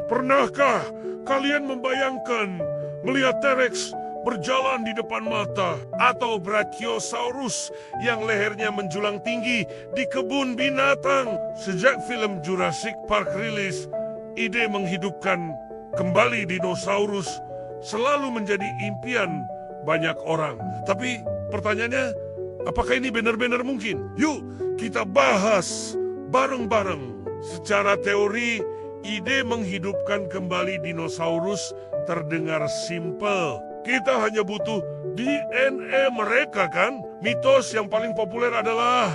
Pernahkah kalian membayangkan melihat T-Rex berjalan di depan mata, atau Brachiosaurus yang lehernya menjulang tinggi di kebun binatang? Sejak film Jurassic Park rilis, ide menghidupkan kembali dinosaurus selalu menjadi impian banyak orang. Tapi pertanyaannya, apakah ini benar-benar mungkin? Yuk kita bahas bareng-bareng. Secara teori, ide menghidupkan kembali dinosaurus terdengar simpel. Kita hanya butuh DNA mereka, kan? Mitos yang paling populer adalah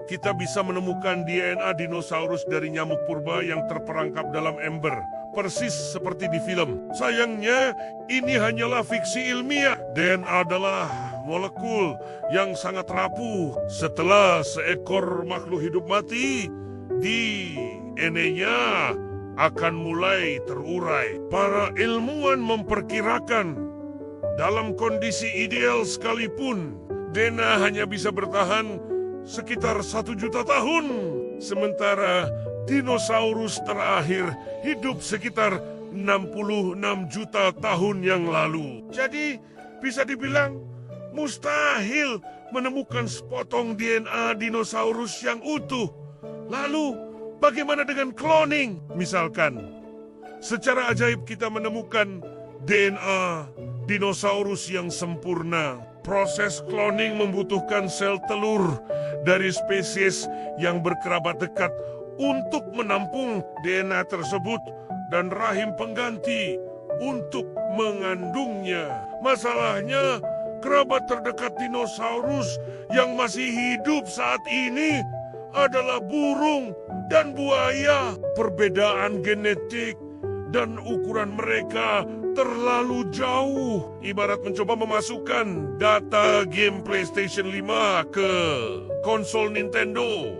kita bisa menemukan DNA dinosaurus dari nyamuk purba yang terperangkap dalam ember, persis seperti di film. Sayangnya, ini hanyalah fiksi ilmiah. DNA adalah molekul yang sangat rapuh. Setelah seekor makhluk hidup mati, DNA-nya akan mulai terurai. Para ilmuwan memperkirakan dalam kondisi ideal sekalipun, DNA hanya bisa bertahan sekitar 1 juta tahun. Sementara dinosaurus terakhir hidup sekitar 66 juta tahun yang lalu. Jadi bisa dibilang mustahil menemukan sepotong DNA dinosaurus yang utuh. Lalu bagaimana dengan cloning? Misalkan, secara ajaib kita menemukan DNA dinosaurus yang sempurna. Proses cloning membutuhkan sel telur dari spesies yang berkerabat dekat untuk menampung DNA tersebut dan rahim pengganti untuk mengandungnya. Masalahnya, kerabat terdekat dinosaurus yang masih hidup saat ini adalah burung dan buaya. Perbedaan genetik dan ukuran mereka terlalu jauh. Ibarat mencoba memasukkan data game PlayStation 5 ke konsol Nintendo.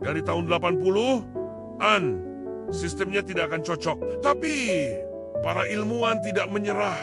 Dari tahun 80-an, sistemnya tidak akan cocok. Tapi para ilmuwan tidak menyerah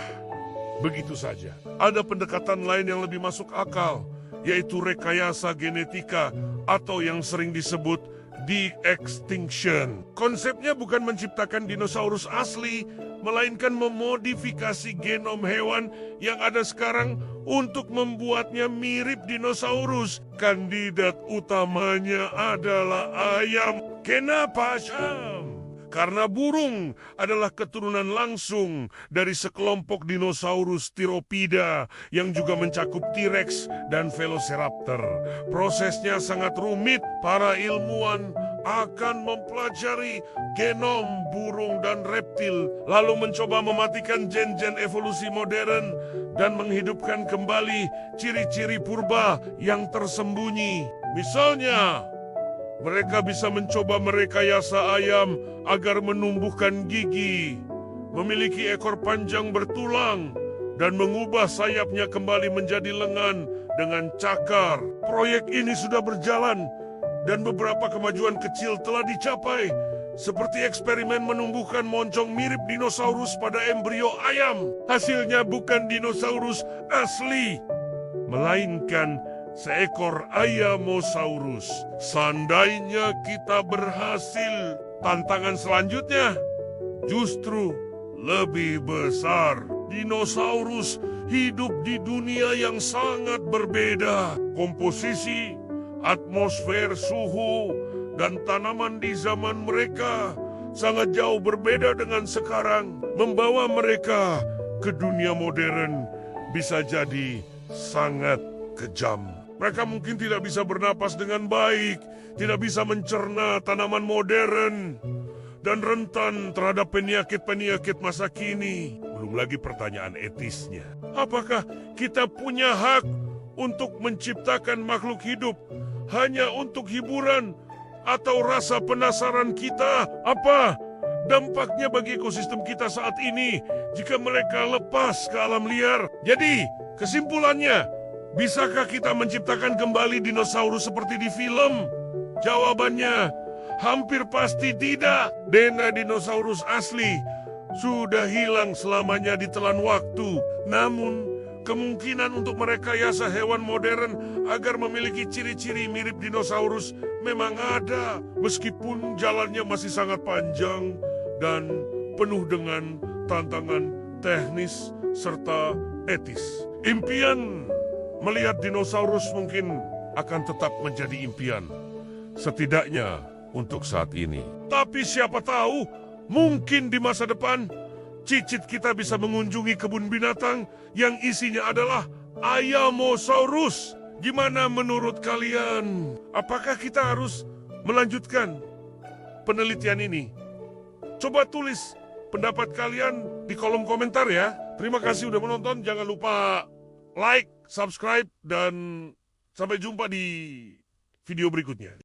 begitu saja. Ada pendekatan lain yang lebih masuk akal, yaitu rekayasa genetika atau yang sering disebut de-extinction. Konsepnya bukan menciptakan dinosaurus asli, melainkan memodifikasi genom hewan yang ada sekarang untuk membuatnya mirip dinosaurus. Kandidat utamanya adalah ayam. Kenapa, Syam? Karena burung adalah keturunan langsung dari sekelompok dinosaurus Theropida yang juga mencakup T-Rex dan Velociraptor. Prosesnya sangat rumit. Para ilmuwan akan mempelajari genom burung dan reptil, lalu mencoba mematikan gen-gen evolusi modern dan menghidupkan kembali ciri-ciri purba yang tersembunyi. Misalnya, mereka bisa mencoba merekayasa ayam agar menumbuhkan gigi, memiliki ekor panjang bertulang, dan mengubah sayapnya kembali menjadi lengan dengan cakar. Proyek ini sudah berjalan, dan beberapa kemajuan kecil telah dicapai, seperti eksperimen menumbuhkan moncong mirip dinosaurus pada embrio ayam. Hasilnya bukan dinosaurus asli, melainkan seekor Ayamosaurus. Seandainya kita berhasil, tantangan selanjutnya justru lebih besar. Dinosaurus hidup di dunia yang sangat berbeda. Komposisi, atmosfer, suhu, dan tanaman di zaman mereka sangat jauh berbeda dengan sekarang. Membawa mereka ke dunia modern bisa jadi sangat kejam. Mereka mungkin tidak bisa bernapas dengan baik, tidak bisa mencerna tanaman modern, dan rentan terhadap penyakit-penyakit masa kini. Belum lagi pertanyaan etisnya. Apakah kita punya hak untuk menciptakan makhluk hidup hanya untuk hiburan atau rasa penasaran kita? Apa dampaknya bagi ekosistem kita saat ini jika mereka lepas ke alam liar? Jadi, kesimpulannya, bisakah kita menciptakan kembali dinosaurus seperti di film? Jawabannya hampir pasti tidak. DNA dinosaurus asli sudah hilang selamanya ditelan waktu. Namun, kemungkinan untuk merekayasa hewan modern agar memiliki ciri-ciri mirip dinosaurus memang ada, meskipun jalannya masih sangat panjang dan penuh dengan tantangan teknis serta etis. Impian melihat dinosaurus mungkin akan tetap menjadi impian, setidaknya untuk saat ini. Tapi siapa tahu, mungkin di masa depan, cicit kita bisa mengunjungi kebun binatang yang isinya adalah Ayamosaurus. Gimana menurut kalian? Apakah kita harus melanjutkan penelitian ini? Coba tulis pendapat kalian di kolom komentar ya. Terima kasih udah menonton. Jangan lupa like, subscribe, dan sampai jumpa di video berikutnya.